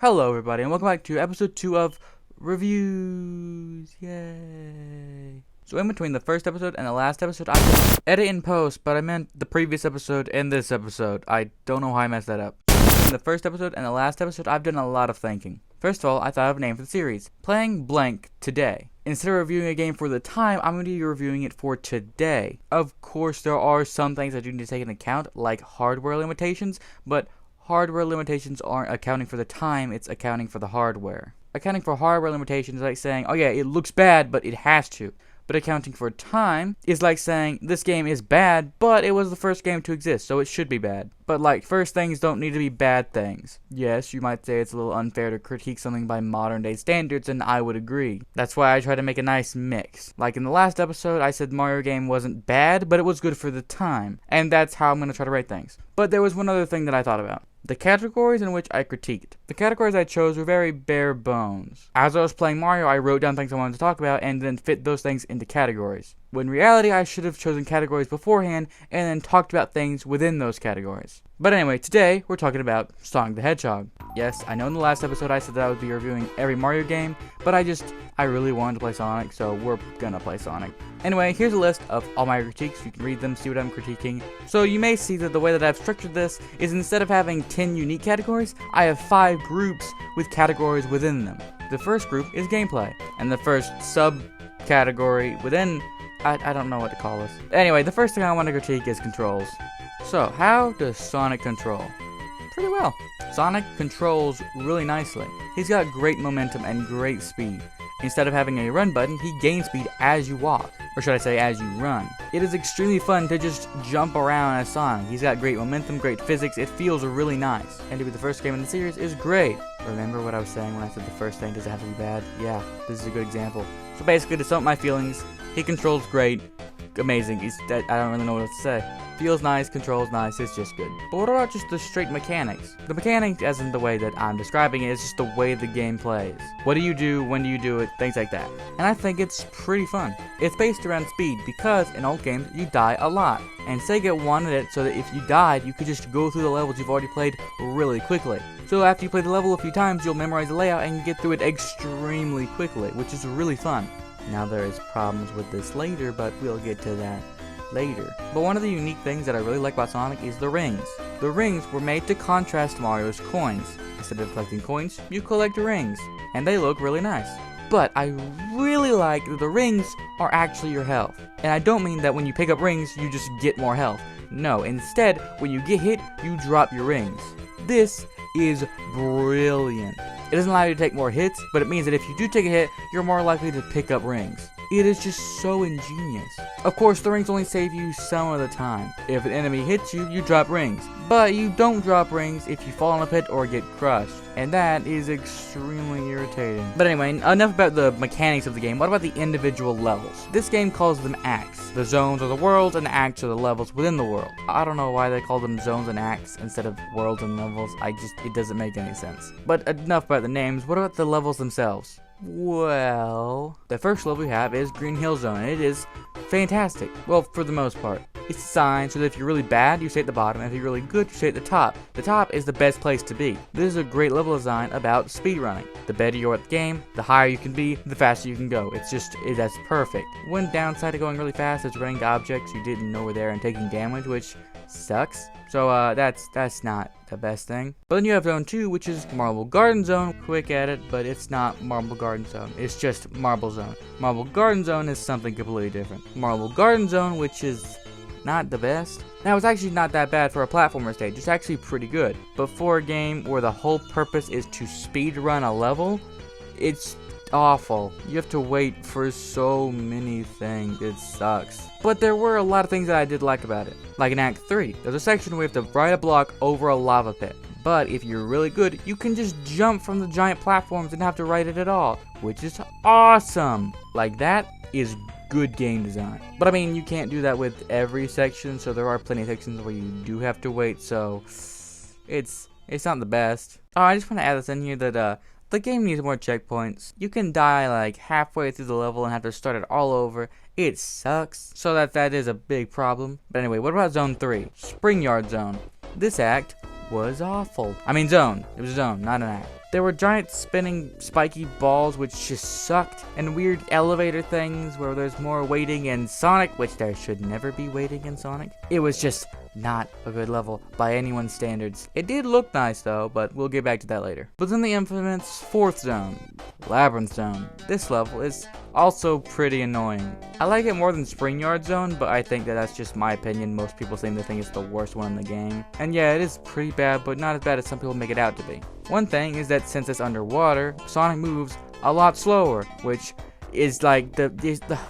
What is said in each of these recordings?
Hello everybody and welcome back to episode 2 of Reviews. Yay. So in between the first episode and the last episode, I did edit and post, but I meant the previous episode and this episode. I don't know how I messed that up. In the first episode and the last episode, I've done a lot of thinking. First of all, I thought of a name for the series. Playing blank today. Instead of reviewing a game for the time, I'm going to be reviewing it for today. Of course, there are some things I do need to take into account, like hardware limitations, but hardware limitations aren't accounting for the time, it's accounting for the hardware. Accounting for hardware limitations is like saying, oh yeah, it looks bad, but it has to. But accounting for time is like saying, this game is bad, but it was the first game to exist, so it should be bad. But like, first things don't need to be bad things. Yes, you might say it's a little unfair to critique something by modern day standards, and I would agree. That's why I try to make a nice mix. Like in the last episode, I said Mario game wasn't bad, but it was good for the time. And that's how I'm going to try to rate things. But there was one other thing that I thought about. The categories in which I critiqued. The categories I chose were very bare bones. As I was playing Mario, I wrote down things I wanted to talk about and then fit those things into categories. When in reality, I should have chosen categories beforehand and then talked about things within those categories. But anyway, today we're talking about Sonic the Hedgehog. Yes, I know in the last episode I said that I would be reviewing every Mario game, but I really wanted to play Sonic, so we're gonna play Sonic. Anyway, here's a list of all my critiques. You can read them, see what I'm critiquing. So you may see that the way that I've structured this is instead of having 10 unique categories, I have 5 groups with categories within them. The first group is gameplay, and the first subcategory within, I don't know what to call this. Anyway, the first thing I want to critique is controls. So, how does Sonic control? Pretty well. Sonic controls really nicely. He's got great momentum and great speed. Instead of having a run button, he gains speed as you walk. Or should I say, as you run. It is extremely fun to just jump around as Sonic. He's got great momentum, great physics, it feels really nice. And to be the first game in the series is great. Remember what I was saying when I said the first thing doesn't have to be bad? Yeah, this is a good example. So basically, to sum up my feelings, he controls great, amazing. I don't really know what else to say. Feels nice, controls nice, it's just good. But what about just the straight mechanics? The mechanics isn't the way that I'm describing it, it's just the way the game plays. What do you do, when do you do it, things like that. And I think it's pretty fun. It's based around speed because in old games you die a lot. And Sega wanted it so that if you died, you could just go through the levels you've already played really quickly. So after you play the level a few times, you'll memorize the layout and get through it extremely quickly, which is really fun. Now there is problems with this later, but we'll get to that later. But one of the unique things that I really like about Sonic is the rings. The rings were made to contrast Mario's coins. Instead of collecting coins, you collect rings, and they look really nice. But I really like that the rings are actually your health. And I don't mean that when you pick up rings, you just get more health. No, instead, when you get hit, you drop your rings. This is brilliant. It doesn't allow you to take more hits, but it means that if you do take a hit, you're more likely to pick up rings. It is just so ingenious. Of course, the rings only save you some of the time. If an enemy hits you, you drop rings. But you don't drop rings if you fall in a pit or get crushed. And that is extremely irritating. But anyway, enough about the mechanics of the game. What about the individual levels? This game calls them acts. The zones are the worlds and the acts are the levels within the world. I don't know why they call them zones and acts instead of worlds and levels. It doesn't make any sense. But enough about the names. What about the levels themselves? Well, the first level we have is Green Hill Zone, and it is fantastic. Well, for the most part. It's designed so that if you're really bad, you stay at the bottom, and if you're really good, you stay at the top. The top is the best place to be. This is a great level design about speedrunning. The better you're at the game, the higher you can be, the faster you can go. That's perfect. One downside to going really fast is running into objects you didn't know were there and taking damage, which sucks. So that's not the best thing. But then you have Zone 2, which is Marble Garden Zone. Quick at it, but it's not Marble Garden Zone. It's just Marble Zone. Marble Garden Zone is something completely different. Marble Garden Zone, which is not the best. Now, it's actually not that bad for a platformer stage. It's actually pretty good. But for a game where the whole purpose is to speedrun a level, it's awful. You have to wait for so many things. It sucks. But there were a lot of things that I did like about it. Like in Act 3, there's a section where you have to ride a block over a lava pit. But if you're really good, you can just jump from the giant platforms and not have to ride it at all, which is awesome. Like, that is good game design. But I mean, you can't do that with every section, so there are plenty of sections where you do have to wait, so it's not the best. Oh, I just want to add this in here that the game needs more checkpoints. You can die like halfway through the level and have to start it all over. It sucks. So that is a big problem. But anyway, what about Zone 3? Spring Yard Zone. This act was awful. I mean zone. It was a zone, not an act. There were giant spinning spiky balls which just sucked, and weird elevator things where there's more waiting in Sonic, which there should never be waiting in Sonic. It was just not a good level by anyone's standards. It did look nice though, but we'll get back to that later. But then the infamous 4th zone, Labyrinth Zone. This level is also pretty annoying. I like it more than Spring Yard Zone, but I think that's just my opinion. Most people seem to think it's the worst one in the game. And yeah, it is pretty bad, but not as bad as some people make it out to be. One thing is that since it's underwater, Sonic moves a lot slower, which is like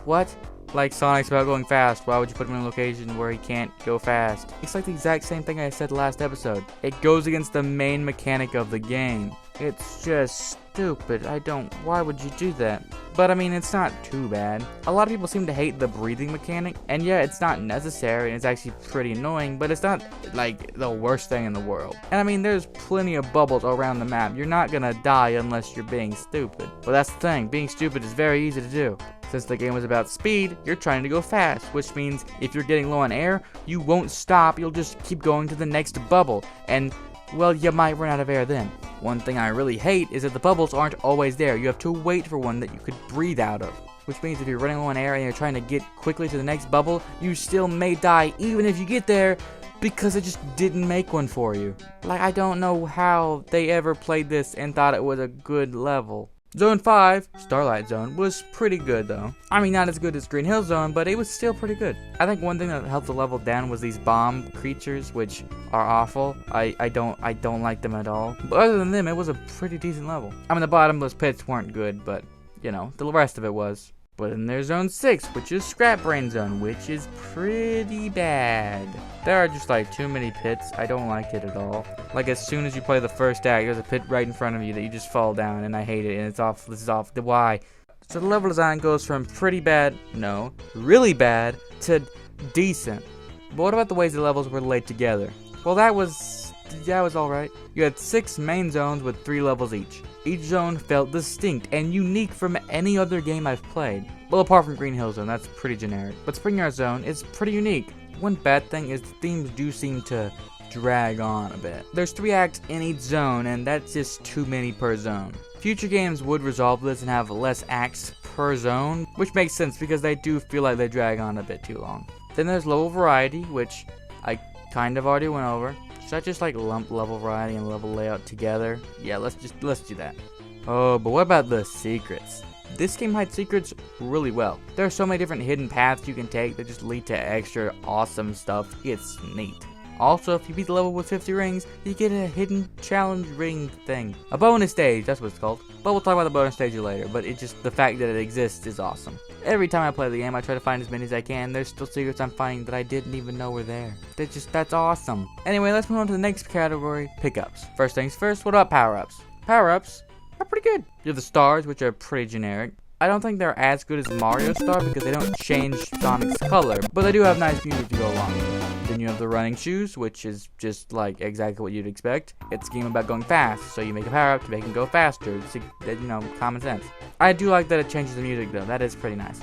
what? Like Sonic's about going fast. Why would you put him in a location where he can't go fast? It's like the exact same thing I said last episode. It goes against the main mechanic of the game. It's just stupid. Why would you do that? But I mean, it's not too bad. A lot of people seem to hate the breathing mechanic, and yeah, it's not necessary, and it's actually pretty annoying, but it's not like the worst thing in the world. And I mean, there's plenty of bubbles around the map. You're not gonna die unless you're being stupid. But that's the thing, being stupid is very easy to do. Since the game was about speed, you're trying to go fast, which means if you're getting low on air, you won't stop, you'll just keep going to the next bubble, and well, you might run out of air then. One thing I really hate is that the bubbles aren't always there. You have to wait for one that you could breathe out of. Which means if you're running low on air and you're trying to get quickly to the next bubble, you still may die even if you get there because it just didn't make one for you. Like, I don't know how they ever played this and thought it was a good level. Zone 5, Starlight Zone, was pretty good though. I mean, not as good as Green Hill Zone, but it was still pretty good. I think one thing that helped the level down was these bomb creatures, which are awful. I don't like them at all. But other than them, it was a pretty decent level. I mean, the bottomless pits weren't good, but, you know, the rest of it was. But then there's Zone 6, which is Scrap Brain Zone, which is pretty bad. There are just like too many pits. I don't like it at all. Like as soon as you play the first act, there's a pit right in front of you that you just fall down, and I hate it, and it's off. This is off. Why? So the level design goes from pretty bad, no, really bad, to decent. But what about the ways the levels were laid together? Well, that was alright. You had 6 main zones with 3 levels each. Each zone felt distinct and unique from any other game I've played. Well, apart from Green Hill Zone, that's pretty generic. But Spring Yard Zone is pretty unique. One bad thing is the themes do seem to drag on a bit. There's 3 acts in each zone, and that's just too many per zone. Future games would resolve this and have less acts per zone, which makes sense because they do feel like they drag on a bit too long. Then there's level variety, which I kind of already went over. Should I just like lump level variety and level layout together? Yeah, let's do that. Oh, but what about the secrets? This game hides secrets really well. There are so many different hidden paths you can take that just lead to extra awesome stuff. It's neat. Also, if you beat the level with 50 rings, you get a hidden challenge ring thing. A bonus stage, that's what it's called. But we'll talk about the bonus stage later, but the fact that it exists is awesome. Every time I play the game, I try to find as many as I can. There's still secrets I'm finding that I didn't even know were there. That's awesome. Anyway, let's move on to the next category, pickups. First things first, what about power-ups? Power-ups are pretty good. You have the stars, which are pretty generic. I don't think they're as good as Mario Star because they don't change Sonic's color, but they do have nice music to go along with it. Then you have the running shoes, which is just like exactly what you'd expect. It's a game about going fast, so you make a power up to make him go faster. It's, you know, common sense. I do like that it changes the music though. That is pretty nice.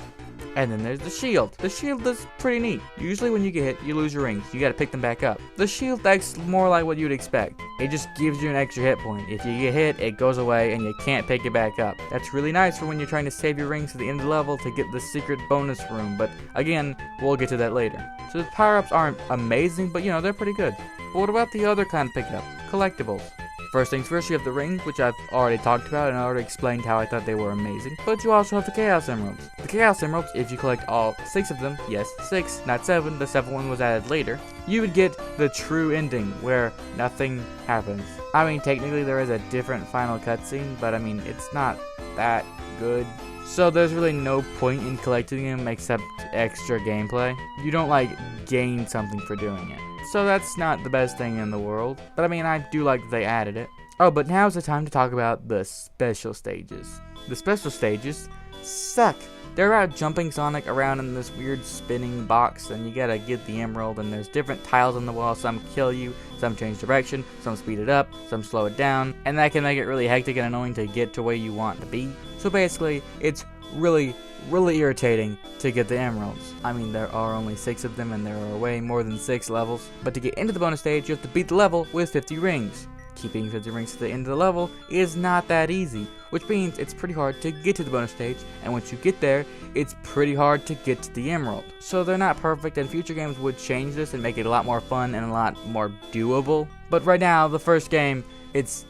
And then there's the shield. The shield is pretty neat. Usually when you get hit, you lose your rings. You gotta pick them back up. The shield acts more like what you'd expect. It just gives you an extra hit point. If you get hit, it goes away and you can't pick it back up. That's really nice for when you're trying to save your rings to the end of the level to get the secret bonus room. But again, we'll get to that later. So the power-ups aren't amazing, but you know, they're pretty good. But what about the other kind of pickup? Collectables. First things first, you have the rings, which I've already talked about and I already explained how I thought they were amazing. But you also have the Chaos Emeralds. The Chaos Emeralds, if you collect all 6 of them, yes, 6, not 7, the 7th one was added later, you would get the true ending, where nothing happens. I mean, technically there is a different final cutscene, but I mean, it's not that good. So there's really no point in collecting them except extra gameplay. You don't like gain something for doing it. So that's not the best thing in the world. But I mean, I do like that they added it. Oh, but now's the time to talk about the special stages. The special stages suck. They're about jumping Sonic around in this weird spinning box, and you gotta get the emerald, and there's different tiles on the wall. Some kill you, some change direction, some speed it up, some slow it down, and that can make it really hectic and annoying to get to where you want to be. So basically, it's really irritating to get the emeralds. I mean, there are only 6 of them and there are way more than 6 levels, but to get into the bonus stage you have to beat the level with 50 rings. keeping 50 rings to the end of the level is not that easy, which means it's pretty hard to get to the bonus stage, and once you get there, it's pretty hard to get to the emerald. So they're not perfect, and future games would change this and make it a lot more fun and a lot more doable. But right now, the first game, it's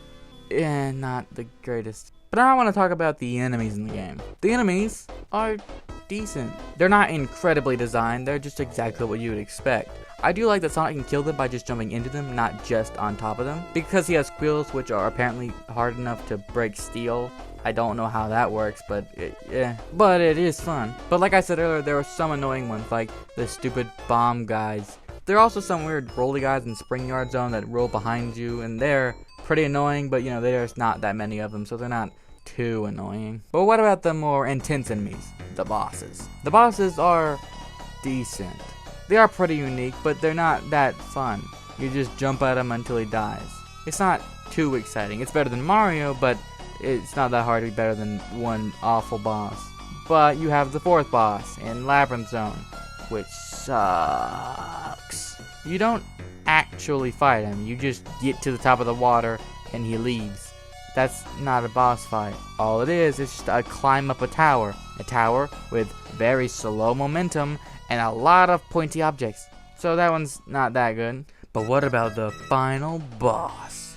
not the greatest. But I want to talk about the enemies in the game. The enemies are decent. They're not incredibly designed, they're just exactly what you would expect. I do like that Sonic can kill them by just jumping into them, not just on top of them. Because he has squeals, which are apparently hard enough to break steel. I don't know how that works, but but it is fun. But like I said earlier, there are some annoying ones, like the stupid bomb guys. There are also some weird rolly guys in Spring Yard Zone that roll behind you, and they're pretty annoying, but you know, there's not that many of them, so they're not too annoying. But what about the more intense enemies? The bosses. The bosses are decent. They are pretty unique, but they're not that fun. You just jump at him until he dies. It's not too exciting. It's better than Mario, but it's not that hard to be better than one awful boss. But you have the fourth boss in Labyrinth Zone, which sucks. You don't actually fight him. You just get to the top of the water and he leaves. That's not a boss fight. All it is just a climb up a tower. A tower with very slow momentum and a lot of pointy objects. So that one's not that good. But what about the final boss?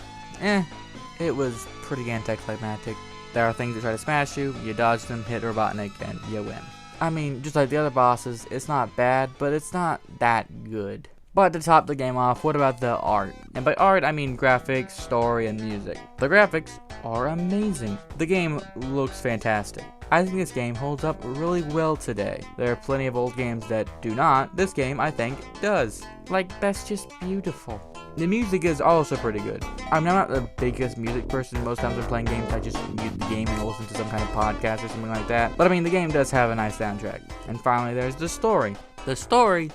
It was pretty anticlimactic. There are things that try to smash you, you dodge them, hit Robotnik, and you win. I mean, just like the other bosses, it's not bad, but it's not that good. But to top the game off, what about the art? And by art, I mean graphics, story, and music. The graphics are amazing. The game looks fantastic. I think this game holds up really well today. There are plenty of old games that do not. This game, I think, does. Like, that's just beautiful. The music is also pretty good. I'm not the biggest music person. Most times when playing games, I just mute the game and listen to some kind of podcast or something like that. But I mean, the game does have a nice soundtrack. And finally, there's the story. The story,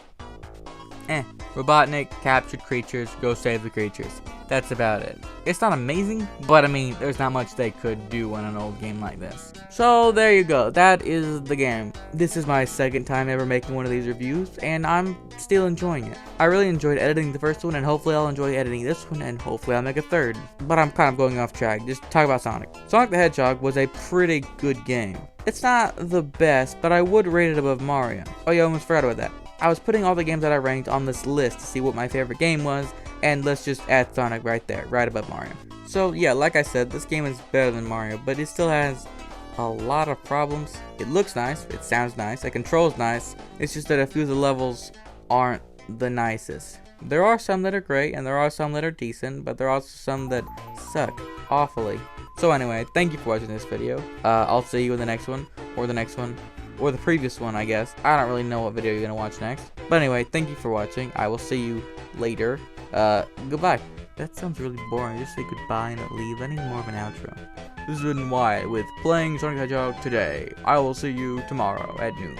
Robotnik captured creatures, go save the creatures. That's about it. It's not amazing, but I mean, there's not much they could do on an old game like this. So there you go, that is the game. This is my second time ever making one of these reviews, and I'm still enjoying it. I really enjoyed editing the first one, and hopefully I'll enjoy editing this one, and hopefully I'll make a third. But I'm kind of going off track, just talk about Sonic. Sonic the Hedgehog was a pretty good game. It's not the best, but I would rate it above Mario. Oh yeah, I almost forgot about that. I was putting all the games that I ranked on this list to see what my favorite game was, and let's just add Sonic right there, right above Mario. So yeah, like I said, this game is better than Mario, but it still has a lot of problems. It looks nice, it sounds nice, it controls nice, it's just that a few of the levels aren't the nicest. There are some that are great, and there are some that are decent, but there are also some that suck awfully. So anyway, thank you for watching this video. I'll see you in the next one, or the next one, or the previous one, I guess. I don't really know what video you're gonna watch next. But anyway, thank you for watching. I will see you later. Goodbye. That sounds really boring. Just say goodbye and leave. I need more of an outro. This has been Wyatt with Playing Sonic the Hedgehog today. I will see you tomorrow at noon.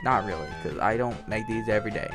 Not really, because I don't make these every day.